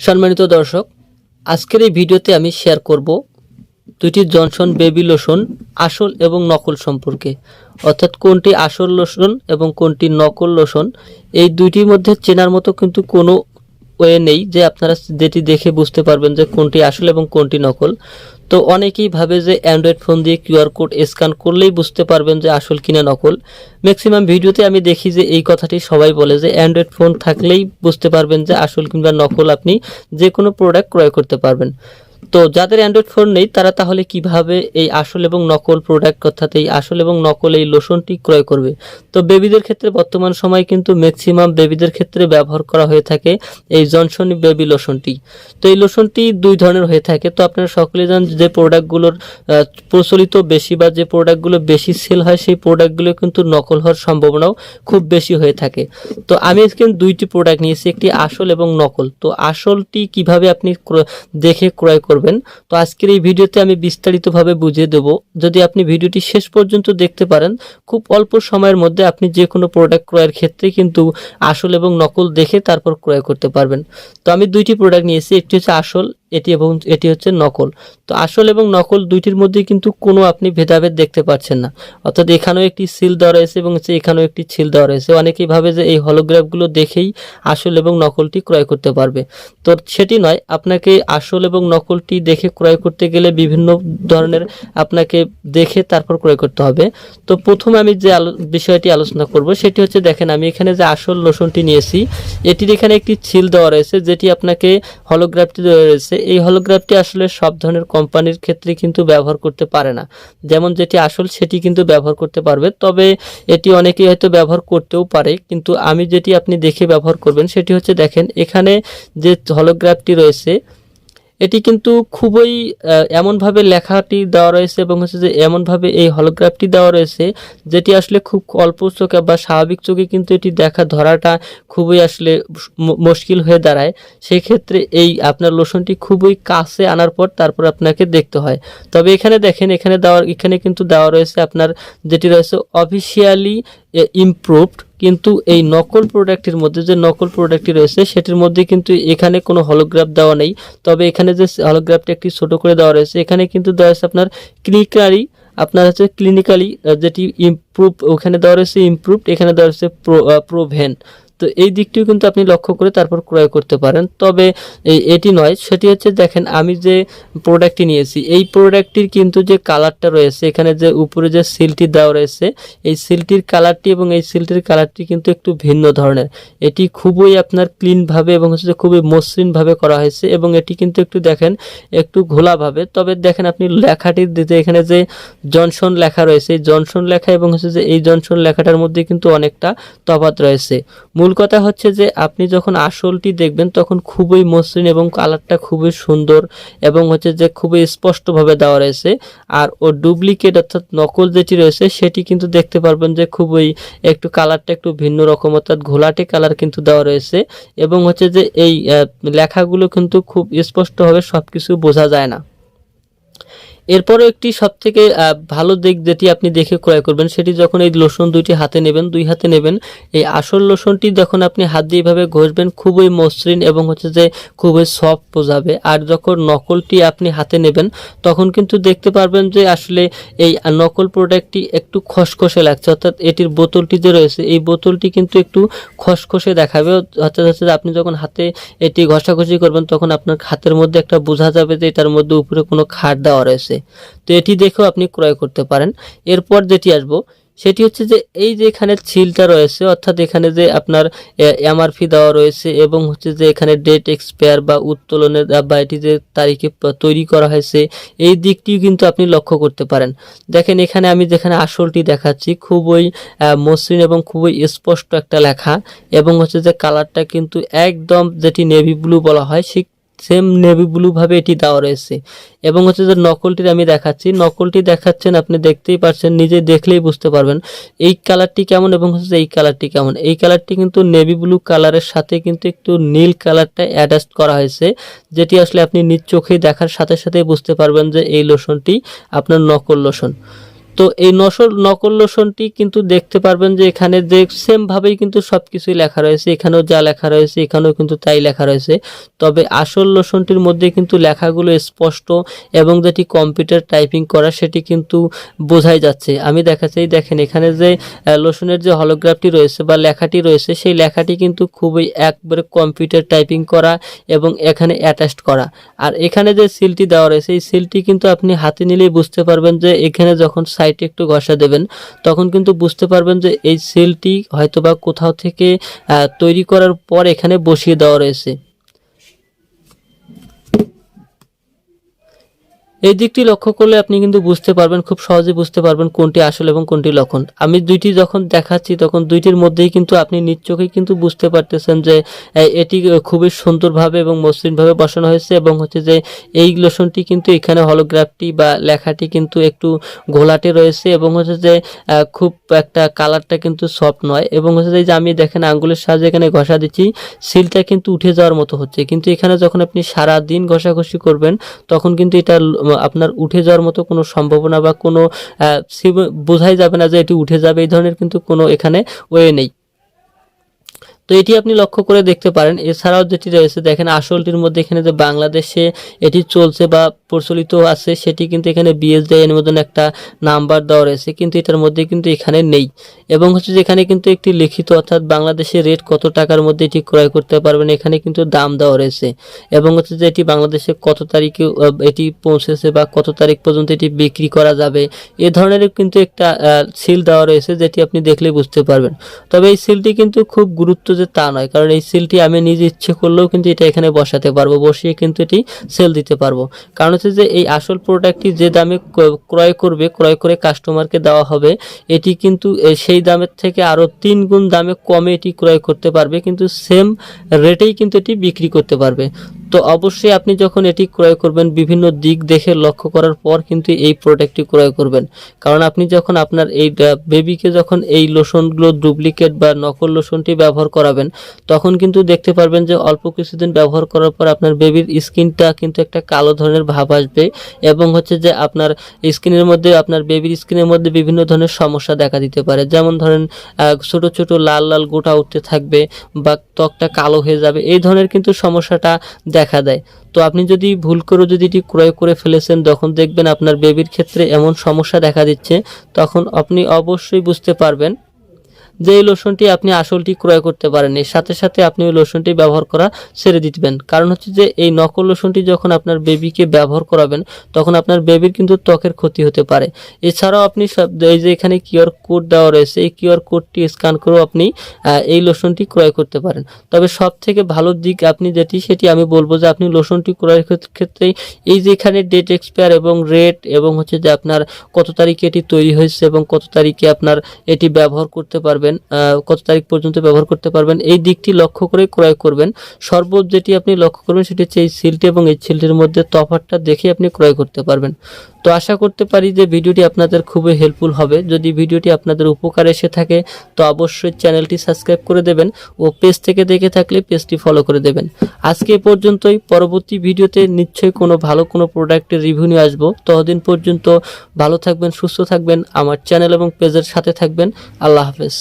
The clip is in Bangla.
সম্মানিত দর্শক, আজকের এই ভিডিওতে আমি শেয়ার করব দুইটি জনসন বেবি লোশন আসল এবং নকল সম্পর্কে, অর্থাৎ কোনটি আসল লোশন এবং কোনটি নকল লোশন। এই দুইটির মধ্যে চেনার মতো কিন্তু কোনো ওয়ে নেই যে আপনারা যেটি দেখে বুঝতে পারবেন যে কোনটি আসল এবং কোনটি নকল। তো অনেকেই ভাবে যে অ্যান্ড্রয়েড ফোন দিয়ে কিউআর কোড স্ক্যান করলেই বুঝতে পারবেন যে আসল কিনা নকল। ম্যাক্সিমাম ভিডিওতে আমি দেখি যে এই কথাটি সবাই বলে যে অ্যান্ড্রয়েড ফোন থাকলেই বুঝতে পারবেন যে আসল কিংবা নকল, আপনি যে কোনো প্রোডাক্ট ক্রয় করতে পারবেন। তো যাদের অ্যান্ড্রয়েড ফোন নেই তারা তাহলে কিভাবে এই আসল এবং নকল প্রোডাক্ট, অর্থাৎ এই আসল এবং নকল এই লোশনটি ক্রয় করবে? তো বেবিদের ক্ষেত্রে বর্তমান সময় কিন্তু ম্যাক্সিমাম বেবিদের ক্ষেত্রে ব্যবহার করা হয়ে থাকে এই জনসন বেবি লোশনটি। তো এই লোশনটি দুই ধরনের হয়ে থাকে। তো আপনারা সকলে জানেন যে প্রোডাক্টগুলোর প্রচলিত বেশি বা যে প্রোডাক্টগুলো বেশি সেল হয় সেই প্রোডাক্টগুলো কিন্তু নকল হওয়ার সম্ভাবনাও খুব বেশি হয়ে থাকে। তো আমি আজকে দুইটি প্রোডাক্ট নিয়েছি, একটি আসল এবং নকল। তো আসলটি কিভাবে আপনি দেখে ক্রয় করবেন, তো আজকের এই ভিডিওতে আমি বিস্তারিতভাবে বুঝিয়ে দেব। যদি আপনি ভিডিওটি শেষ পর্যন্ত দেখতে পারেন, খুব অল্প সময়ের মধ্যে আপনি যে কোনো প্রোডাক্ট ক্রয়ের ক্ষেত্রে কিন্তু আসল এবং নকল দেখে তারপর ক্রয় করতে পারবেন। তো আমি দুইটি প্রোডাক্ট নিয়েছি, একটি হচ্ছে আসল এবং এটি হচ্ছে নকল। তো আসল এবং নকল দুইটির মধ্যে কিন্তু কোনো আপনি ভেদাভেদ দেখতে পাচ্ছেন না, অর্থাৎ এখানেও একটি সিল দেওয়া রয়েছে এবং এখানেও একটি সিল দেওয়া রয়েছে। অনেকেই ভাবে যে এই হলোগ্রাফগুলো দেখেই আসল এবং নকলটি ক্রয় করতে পারবে। তো সেটি নয়, আপনাকে আসল এবং নকলটি দেখে ক্রয় করতে গেলে বিভিন্ন ধরনের আপনাকে দেখে তারপর ক্রয় করতে হবে। তো প্রথমে আমি যে বিষয়টি আলোচনা করব সেটি হচ্ছে, দেখেন আমি এখানে যে আসল লোশনটি নিয়েছি এটির এখানে একটি সিল দেওয়া রয়েছে, যেটি আপনাকে হলোগ্রাফটি দেওয়া রয়েছে। এই হলোগ্রাফটি আসলে সব ধরনের কোম্পানির ক্ষেত্রে কিন্তু ব্যবহার করতে পারে না। যেমন যেটি আসল সেটি কিন্তু ব্যবহার করতে পারবে, তবে এটি অনেকেই হয়তো ব্যবহার করতেও পারে, কিন্তু আমি যেটি আপনি দেখে ব্যবহার করবেন সেটি হচ্ছে, দেখেন এখানে যে হলোগ্রাফটি রয়েছে এটি কিন্তু খুবই এমনভাবে লেখাটি দেওয়া রয়েছে এবং হচ্ছে যে এমনভাবে এই হলোগ্রাফটি দেওয়া রয়েছে যেটি আসলে খুব অল্প চোখে বা স্বাভাবিক চোখে কিন্তু এটি ধরাটা খুবই আসলে মুশকিল হয়ে দাঁড়ায়। সেই ক্ষেত্রে এই আপনার লোশনটি খুবই কাছে আনার পর তারপর আপনাকে দেখতে হয়। তবে এখানে দেখেন এখানে কিন্তু দেওয়া রয়েছে আপনার যেটি রয়েছে অফিসিয়ালি ইমপ্রুভড, কিন্তু এই নকল প্রোডাক্টের মধ্যে যে নকল প্রোডাক্টটি রয়েছে সেটির মধ্যে কিন্তু এখানে কোনো হলোগ্রাফ দেওয়া নেই। তবে এখানে যে হলোগ্রাফটি একটি ছোট করে দেওয়া রয়েছে, এখানে কিন্তু দেওয়া আছে ক্লিনিক্যালি যেটি ইমপ্রুভ, ওখানে দেওয়া রয়েছে ইমপ্রুভড, এখানে দেওয়া রয়েছে প্রোভেন। তো এই দিকটিও কিন্তু আপনি লক্ষ্য করে তারপর ক্রয় করতে পারেন। তবে এটি নয়, সেটি হচ্ছে দেখেন আমি যে প্রোডাক্টটি নিয়েছি এই প্রোডাক্টটির কিন্তু যে কালারটা রয়েছে, এখানে যে উপরে যে সিলটি দেওয়া রয়েছে এই সিলটির কালারটি এবং এই সিলটির কালারটি কিন্তু একটু ভিন্ন ধরনের। এটি খুবই আপনার ক্লিনভাবে এবং হচ্ছে খুবই মসৃণভাবে করা হয়েছে এবং এটি কিন্তু একটু দেখেন একটু ঘোলাভাবে। তবে দেখেন আপনি লেখাটির দিতে এখানে যে জনসন লেখা রয়েছে, এই জনসন লেখা এবং হচ্ছে যে এই জনসন লেখাটার মধ্যে কিন্তু অনেকটা তফাৎ রয়েছে। মূল কথা হচ্ছে যে আপনি যখন আসলটি দেখবেন তখন খুবই মসৃণ এবং কালারটা খুবই সুন্দর এবং হচ্ছে যে খুবই স্পষ্টভাবে দেওয়া রয়েছে। আর ও ডুপ্লিকেট অর্থাৎ নকল যেটি রয়েছে সেটি কিন্তু দেখতে পারবেন যে খুবই একটু কালারটা একটু ভিন্ন রকম, অর্থাৎ ঘোলাটে কালার কিন্তু দেওয়া রয়েছে এবং হচ্ছে যে এই লেখাগুলো কিন্তু খুব স্পষ্টভাবে সবকিছু বোঝা যায় না। এরপরও একটি সবথেকে ভালো দিক যেটি আপনি দেখে ক্রয় করবেন সেটি, যখন এই লোশন দুই হাতে নেবেন এই আসল লোশনটি যখন আপনি হাত দিয়ে এভাবে ঘষবেন খুবই মসৃণ এবং হচ্ছে যে খুবই সফট বোঝাবে। আর যখন নকলটি আপনি হাতে নেবেন তখন কিন্তু দেখতে পারবেন যে আসলে এই নকল প্রোডাক্টটি একটু খসখসে লাগছে, অর্থাৎ এটির বোতলটি যে রয়েছে এই বোতলটি কিন্তু একটু খসখসে দেখাবে। অর্থাৎ হচ্ছে আপনি যখন হাতে এটি ঘষাঘষি করবেন তখন আপনার হাতের মধ্যে একটা বোঝা যাবে যে এটার মধ্যে উপরে কোনো খাট দেওয়া রয়েছে। তো এটি দেখেও আপনি ক্রয় করতে পারেন। এরপর যেটি আসবো সেটি হচ্ছে যে এই যে এখানে সিলটা রয়েছে, অর্থাৎ এখানে যে আপনার এমআরপি দেওয়া রয়েছে এবং হচ্ছে যে এখানে ডেট এক্সপায়ার বা উত্তোলনের বা এটি যে তারিখে তৈরি করা হয়েছে এই দিকটিও কিন্তু আপনি লক্ষ্য করতে পারেন। দেখেন এখানে আমি যেখানে আসলটি দেখাচ্ছি খুবই মসৃণ এবং খুবই স্পষ্ট একটা লেখা এবং হচ্ছে যে কালারটা কিন্তু একদম যেটি নেভি ব্লু বলা হয় সেই সেম নেভি ব্লু ভাবে এটি দেওয়া রয়েছে। এবং হচ্ছে যে নকলটি আমি দেখাচ্ছি, নকলটি দেখাচ্ছেন আপনি দেখতেই পাচ্ছেন, নিজে দেখলেই বুঝতে পারবেন এই কালারটি কেমন এবং হচ্ছে এই কালারটি কেমন। এই কালারটি কিন্তু নেভি ব্লু কালারের সাথে কিন্তু একটু নীল কালারটা অ্যাডজাস্ট করা হয়েছে, যেটি আসলে আপনি নিজ চোখে দেখার সাথে সাথে বুঝতে পারবেন যে এই লোশনটি আপনার নকল লোশন। তো এই নকল লোশনটি কিন্তু দেখতে পারবেন যে এখানে যে সেম ভাবেই কিন্তু সবকিছুই লেখা রয়েছে, এখানেও যা লেখা রয়েছে এখানেও কিন্তু তাই লেখা রয়েছে। তবে আসল লোশনটির মধ্যে কিন্তু লেখাগুলো স্পষ্ট এবং যেটি কম্পিউটার টাইপিং করা সেটি কিন্তু বোঝাই যাচ্ছে। আমি দেখাচ্ছি, দেখেন এখানে যে লোশনের যে হলোগ্রাফটি রয়েছে বা লেখাটি রয়েছে সেই লেখাটি কিন্তু খুবই একবারে কম্পিউটার টাইপিং করা এবং এখানে অ্যাটাচড করা। আর এখানে যে সিলটি দেওয়া রয়েছে এই সিলটি কিন্তু আপনি হাতে নিলেই বুঝতে পারবেন যে এখানে যখন সাইডে একটু ঘষা দেবেন তখন কিন্তু বুঝতে পারবেন যে এই সিলটি হয়তোবা কোথাও থেকে তৈরি করার পর এখানে বসিয়ে দেওয়া রয়েছে। এই দিকটি লক্ষ্য করলে আপনি কিন্তু বুঝতে পারবেন, খুব সহজে বুঝতে পারবেন কোনটি আসল এবং কোনটি নকল। আমি দুইটি যখন দেখাচ্ছি তখন দুইটির মধ্যেই কিন্তু আপনি নিজ চোখেই কিন্তু বুঝতে পারতেছেন যে এটি খুবই সুন্দরভাবে এবং মসৃণভাবে বসানো হয়েছে এবং হচ্ছে যে এই লোশনটি কিন্তু এখানে হলোগ্রাফটি বা লেখাটি কিন্তু একটু ঘোলাটে রয়েছে এবং হচ্ছে যে খুব একটা কালারটা কিন্তু সফট নয় এবং হচ্ছে যে আমি দেখেন আঙ্গুলের সাহায্যে এখানে ঘষা দিচ্ছি, সিলটা কিন্তু উঠে যাওয়ার মতো হচ্ছে, কিন্তু এখানে যখন আপনি সারা দিন ঘষাঘষি করবেন তখন কিন্তু এটা আপনার উঠে যাওয়ার মতো কোনো সম্ভাবনা বা কোনো বোঝাই যাবে না যে এটি উঠে যাবে, এই ধরনের কিন্তু কোনো এখানে ওয়ে নেই। তো এটি আপনি লক্ষ্য করে দেখতে পারেন। এছাড়াও যেটি রয়েছে দেখেন আসলটির মধ্যে এখানে যে বাংলাদেশে এটি চলছে বা প্রচলিত আছে সেটি কিন্তু এখানে বিএসডিআই অনুমোদন একটা নাম্বার দেওয়া রয়েছে, কিন্তু এটার মধ্যে কিন্তু এখানে নেই এবং হচ্ছে যে এখানে কিন্তু একটি লিখিত অর্থাৎ বাংলাদেশের রেট কত টাকার মধ্যে এটি ক্রয় করতে পারবেন এখানে কিন্তু দাম দেওয়া রয়েছে এবং হচ্ছে যে এটি বাংলাদেশে কত তারিখে এটি পৌঁছেছে বা কত তারিখ পর্যন্ত এটি বিক্রি করা যাবে এ ধরনের কিন্তু একটা সিল দেওয়া রয়েছে যেটি আপনি দেখলে বুঝতে পারবেন। তবে এই সিলটি কিন্তু খুব গুরুত্ব যে তা নয়, কারণ এই সিলটি আমি নিজে ইচ্ছে করলেও কিন্তু এটা এখানে বসাতে পারবো, বসিয়ে কিন্তু এটি সেল দিতে পারবো। কারণ হচ্ছে যে এই আসল প্রোডাক্টটি যে দামে ক্রয় করে কাস্টমারকে দেওয়া হবে এটি কিন্তু সেই দামের থেকে আরো 3 গুণ দামে কমে এটি ক্রয় করতে পারবে, কিন্তু সেম রেটেই কিন্তু এটি বিক্রি করতে পারবে। তো অবশ্যই আপনি যখন এটি ক্রয় করবেন বিভিন্ন দিক দেখে লক্ষ্য করার পর কিন্তু এই প্রোডাক্টটি ক্রয় করবেন, কারণ আপনি যখন আপনার এই বেবিকে যখন এই লোশনগুলো ডুপ্লিকেট বা নকল লোশনটি ব্যবহার করাবেন তখন কিন্তু দেখতে পারবেন যে অল্প কিছুদিন ব্যবহার করার পর আপনার বেবির স্কিনটা কিন্তু একটা কালো ধরনের ভাব আসবে এবং হচ্ছে যে আপনার স্কিনের মধ্যে আপনার বেবির স্কিনের মধ্যে বিভিন্ন ধরনের সমস্যা দেখা দিতে পারে, যেমন ধরেন ছোট ছোট লাল লাল গোটা উঠতে থাকবে বা ত্বকটা কালো হয়ে যাবে, এই ধরনের কিন্তু সমস্যাটা দেখা দেয়। তো আপনি যদি ভুল করে যদি এটি ক্রয় করে ফেলেছেন তখন দেখবেন আপনার বেবির ক্ষেত্রে এমন সমস্যা দেখা দিচ্ছে, তখন আপনি অবশ্যই বুঝতে পারবেন যে এই লোশনটি আপনি আসলটি ক্রয় করতে পারেন, এর সাথে সাথে আপনি ওই লোশনটি ব্যবহার করা ছেড়ে দিবেন। কারণ হচ্ছে যে এই নকল লোশনটি যখন আপনার বেবিকে ব্যবহার করাবেন তখন আপনার বেবির কিন্তু ত্বকের ক্ষতি হতে পারে। এছাড়াও আপনি এই যে এখানে কিউআর কোড দেওয়া রয়েছে এই কিউআর কোডটি স্ক্যান করেও আপনি এই লোশনটি ক্রয় করতে পারেন। তবে সব থেকে ভালো দিক আপনি সেটি আমি বলবো যে আপনি লোশনটি ক্রয়ের ক্ষেত্রে এই যে এখানে ডেট এক্সপায়ার এবং রেট এবং হচ্ছে যে আপনার কত তারিখে এটি তৈরি হয়েছে এবং কত তারিখে আপনার এটি ব্যবহার করতে পারবেন, কত তারিখ পর্যন্ত ব্যবহার করতে পারবেন এই দিকটি লক্ষ্য করে ক্রয় করবেন। সর্বোচ্চ যেটি আপনি লক্ষ্য করবেন সেটি হচ্ছে এই সিলটি এবং এই সিলটির মধ্যে তফাৎটা দেখে আপনি ক্রয় করতে পারবেন। তো আশা করতে পারি যে ভিডিওটি আপনাদের খুবই হেল্পফুল হবে। যদি ভিডিওটি আপনাদের উপকারে এসে থাকে তো অবশ্যই চ্যানেলটি সাবস্ক্রাইব করে দেবেন ও পেজ থেকে দেখে থাকলে পেজটি ফলো করে দেবেন। আজকে এ পর্যন্তই, পরবর্তী ভিডিওতে নিশ্চয়ই কোনো ভালো কোনো প্রোডাক্টের রিভিউ নিয়ে আসবো। ততদিন পর্যন্ত ভালো থাকবেন, সুস্থ থাকবেন, আমার চ্যানেল এবং পেজের সাথে থাকবেন। আল্লাহ হাফেজ।